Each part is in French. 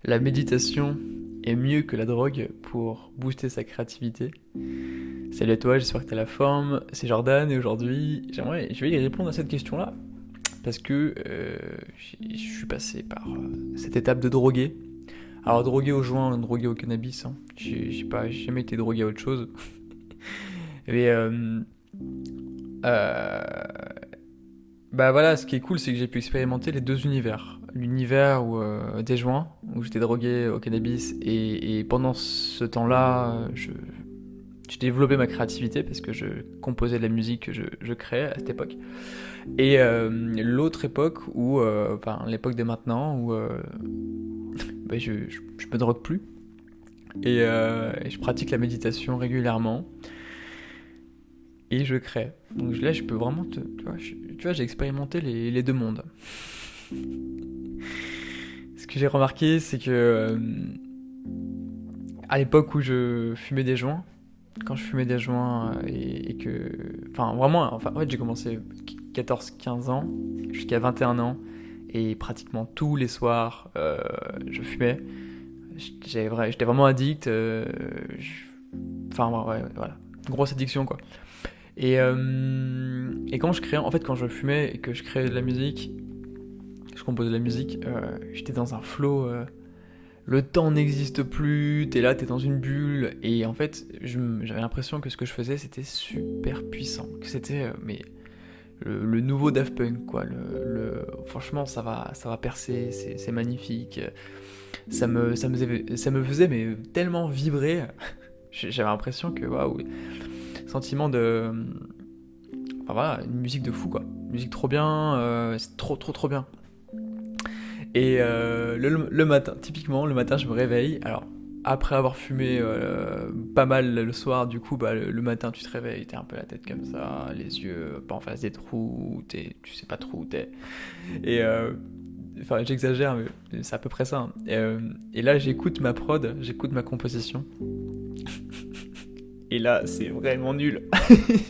La méditation est mieux que la drogue pour booster sa créativité. Salut à toi, j'espère que tu as la forme. C'est Jordan et aujourd'hui, je vais y répondre à cette question-là parce que je suis passé par cette étape de droguer. Alors droguer au joint, droguer au cannabis, hein. J'ai jamais été drogué à autre chose. Mais euh, bah voilà, ce qui est cool, c'est que j'ai pu expérimenter les deux univers. L'univers des joints, où j'étais drogué au cannabis, et pendant ce temps-là, j'ai développé ma créativité parce que je composais de la musique que je créais à cette époque. Et l'autre époque où, enfin l'époque de maintenant, où bah, je me drogue plus et je pratique la méditation régulièrement et je crée. Donc là, je peux vraiment tu vois, j'ai expérimenté les deux mondes. Ce que j'ai remarqué, c'est que à l'époque où je fumais des joints, quand je fumais des joints et que. Enfin, vraiment, enfin, en fait, j'ai commencé 14-15 ans jusqu'à 21 ans et pratiquement tous les soirs, je fumais. J'étais vraiment addict. Enfin, ouais, voilà. Grosse addiction, quoi. Et quand je créais, en fait, quand je fumais et que je créais de la musique, je composais de la musique, j'étais dans un flow. Le temps n'existe plus, t'es là, t'es dans une bulle, et en fait, j'avais l'impression que ce que je faisais, c'était super puissant, que c'était mais le nouveau Daft Punk, quoi. Franchement, ça va percer, c'est magnifique. Ça me faisait mais tellement vibrer. J'avais l'impression que waouh, sentiment de, enfin voilà, une musique de fou, quoi. Une musique trop bien, c'est trop bien. Et le matin, typiquement, le matin, je me réveille. Alors, après avoir fumé pas mal le soir, du coup, bah, le matin, tu te réveilles, t'es un peu la tête comme ça, les yeux pas en face des trous, tu sais pas trop où t'es. Et enfin, j'exagère, mais c'est à peu près ça, hein. Et là, j'écoute ma prod, j'écoute ma composition. Et là, c'est vraiment nul.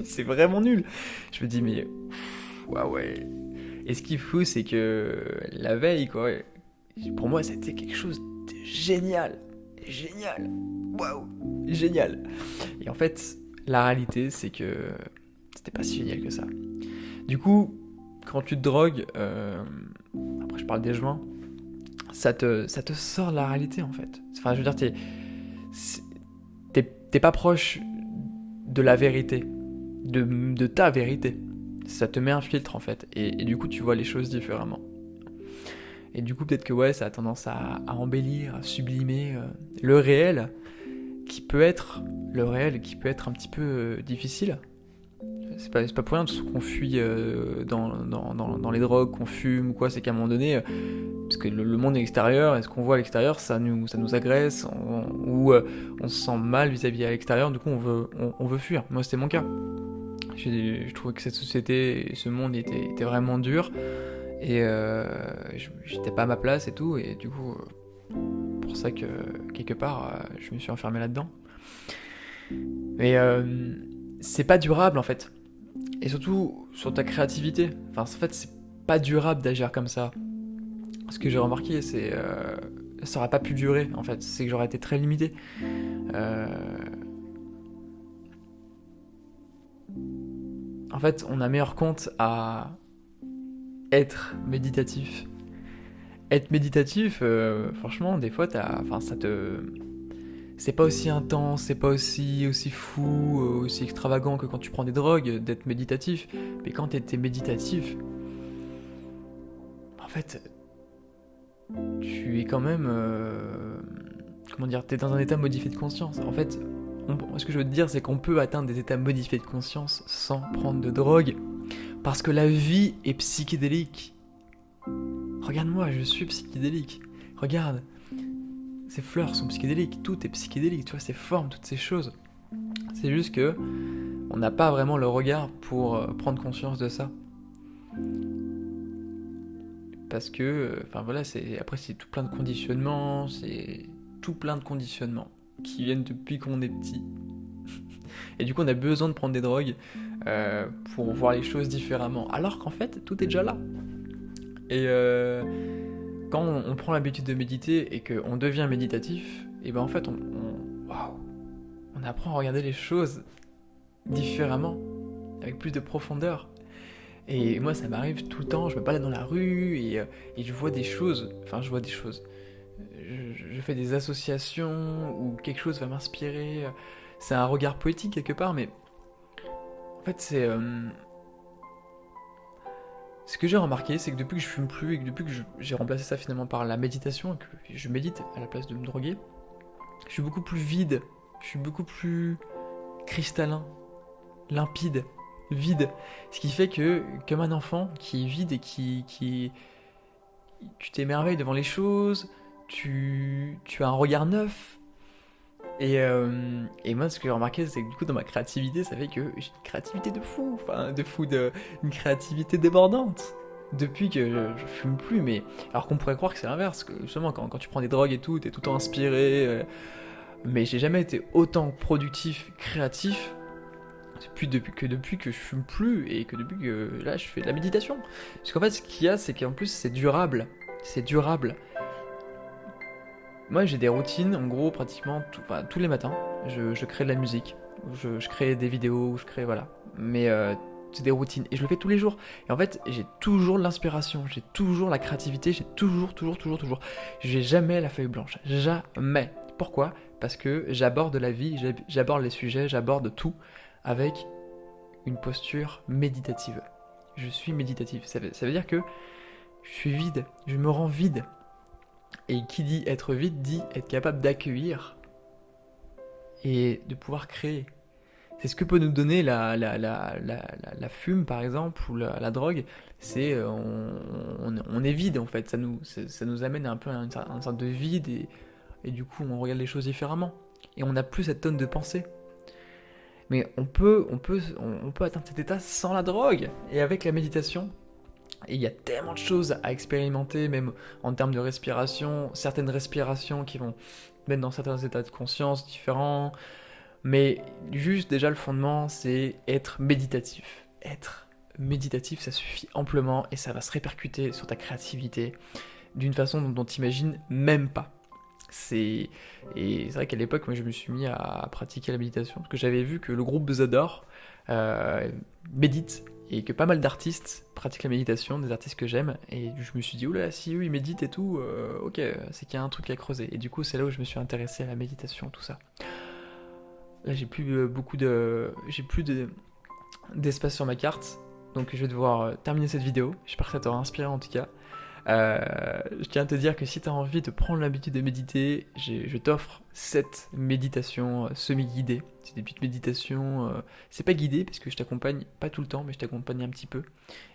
C'est vraiment nul. Je me dis, mais ouais. Et ce qu'il faut, c'est que la veille, quoi, pour moi, c'était quelque chose de génial. Génial. Waouh. Génial. Et en fait, la réalité, c'est que c'était pas si génial que ça. Du coup, quand tu te drogues, après je parle des joints, ça te sort de la réalité en fait. Enfin, je veux dire, t'es pas proche de la vérité, de ta vérité. Ça te met un filtre en fait. Et du coup, tu vois les choses différemment. Et du coup, peut-être que ouais, ça a tendance à embellir, à sublimer le réel, le réel qui peut être un petit peu difficile. C'est pas pour rien tout qu'on fuit dans les drogues, qu'on fume ou quoi, c'est qu'à un moment donné, parce que le monde extérieur et ce qu'on voit à l'extérieur, ça nous agresse, on se sent mal vis-à-vis à l'extérieur, du coup on veut fuir. Moi c'était mon cas. Je trouvais que cette société et ce monde était vraiment dur et j'étais pas à ma place et tout, et du coup, pour ça que quelque part, je me suis enfermé là-dedans. Mais c'est pas durable en fait. Et surtout sur ta créativité. Enfin, en fait, c'est pas durable d'agir comme ça. Ce que j'ai remarqué, c'est ça aurait pas pu durer en fait. C'est que j'aurais été très limité. Euh, En fait, on a meilleur compte à être méditatif. Être méditatif, franchement, des fois, enfin, c'est pas aussi intense, c'est pas aussi fou, aussi extravagant que quand tu prends des drogues d'être méditatif. Mais quand t'es méditatif, en fait, tu es quand même, comment dire, t'es dans un état modifié de conscience. En fait, ce que je veux te dire, c'est qu'on peut atteindre des états modifiés de conscience sans prendre de drogue, parce que la vie est psychédélique. Regarde-moi, je suis psychédélique. Regarde, ces fleurs sont psychédéliques, tout est psychédélique, tu vois, ces formes, toutes ces choses. C'est juste que on n'a pas vraiment le regard pour prendre conscience de ça. Parce que, enfin voilà, après c'est tout plein de conditionnements, c'est tout plein de conditionnements qui viennent depuis qu'on est petit. Et du coup, on a besoin de prendre des drogues pour voir les choses différemment. Alors qu'en fait, tout est déjà là. Et quand on prend l'habitude de méditer et qu'on devient méditatif, et ben en fait waouh, on apprend à regarder les choses différemment, avec plus de profondeur. Et moi ça m'arrive tout le temps, je me balade dans la rue et je vois des choses, je fais des associations où quelque chose va m'inspirer, c'est un regard poétique quelque part, mais en fait ce que j'ai remarqué, c'est que depuis que je fume plus et que depuis que j'ai remplacé ça finalement par la méditation et que je médite à la place de me droguer, je suis beaucoup plus vide, je suis beaucoup plus cristallin, limpide, vide. Ce qui fait que, comme un enfant qui est vide et tu t'émerveilles devant les choses, tu as un regard neuf. Et moi, ce que j'ai remarqué, c'est que du coup, dans ma créativité, ça fait que j'ai une créativité de fou, une créativité débordante. Depuis que je fume plus, mais alors qu'on pourrait croire que c'est l'inverse, que justement, quand tu prends des drogues et tout, t'es tout le temps inspiré. Mais j'ai jamais été autant productif, créatif, depuis que je fume plus et que depuis que là, je fais de la méditation. Parce qu'en fait, ce qu'il y a, c'est qu'en plus, c'est durable. C'est durable. Moi, j'ai des routines, en gros, pratiquement tous les matins. Je crée de la musique, je crée des vidéos, je crée, voilà. Mais c'est des routines, et je le fais tous les jours. Et en fait, j'ai toujours l'inspiration, j'ai toujours la créativité, j'ai toujours. J'ai jamais la feuille blanche, jamais. Pourquoi ? Parce que j'aborde la vie, j'aborde les sujets, j'aborde tout avec une posture méditative. Je suis méditatif, ça veut dire que je suis vide, je me rends vide. Et qui dit être vide dit être capable d'accueillir et de pouvoir créer. C'est ce que peut nous donner la fume, par exemple, ou la drogue. C'est on est vide, en fait. Ça nous amène un peu à une sorte de vide et du coup, on regarde les choses différemment. Et on n'a plus cette tonne de pensée. Mais on peut atteindre cet état sans la drogue. Et avec la méditation, et il y a tellement de choses à expérimenter, même en termes de respiration, certaines respirations qui vont mettre dans certains états de conscience différents. Mais juste déjà le fondement, c'est être méditatif. Être méditatif, ça suffit amplement et ça va se répercuter sur ta créativité d'une façon dont tu n'imagines même pas. Et c'est vrai qu'à l'époque, moi je me suis mis à pratiquer la méditation parce que j'avais vu que le groupe Zador médite et que pas mal d'artistes pratiquent la méditation, des artistes que j'aime, et je me suis dit, oula, si eux ils méditent et tout, ok, c'est qu'il y a un truc à creuser. Et du coup, c'est là où je me suis intéressé à la méditation, tout ça. Là, j'ai plus d'espace sur ma carte, donc je vais devoir terminer cette vidéo. J'espère que ça t'aura inspiré en tout cas. Je tiens à te dire que si tu as envie de prendre l'habitude de méditer, je t'offre 7 méditations semi-guidées. C'est des petites méditations, c'est pas guidé parce que je t'accompagne pas tout le temps, mais je t'accompagne un petit peu.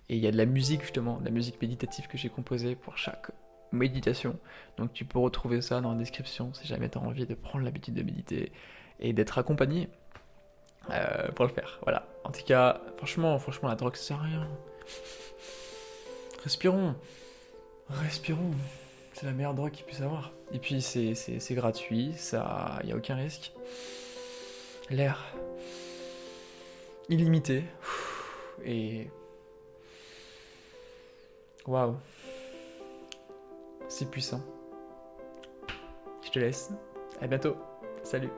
Et il y a de la musique justement, de la musique méditative que j'ai composée pour chaque méditation. Donc tu peux retrouver ça dans la description si jamais tu as envie de prendre l'habitude de méditer et d'être accompagné pour le faire. Voilà. En tout cas, franchement, la drogue c'est rien. Respirons. Respirons, c'est la meilleure drogue qu'il puisse avoir. Et puis c'est gratuit, ça, y a aucun risque. L'air illimité. Et waouh, c'est puissant. Je te laisse. À bientôt. Salut.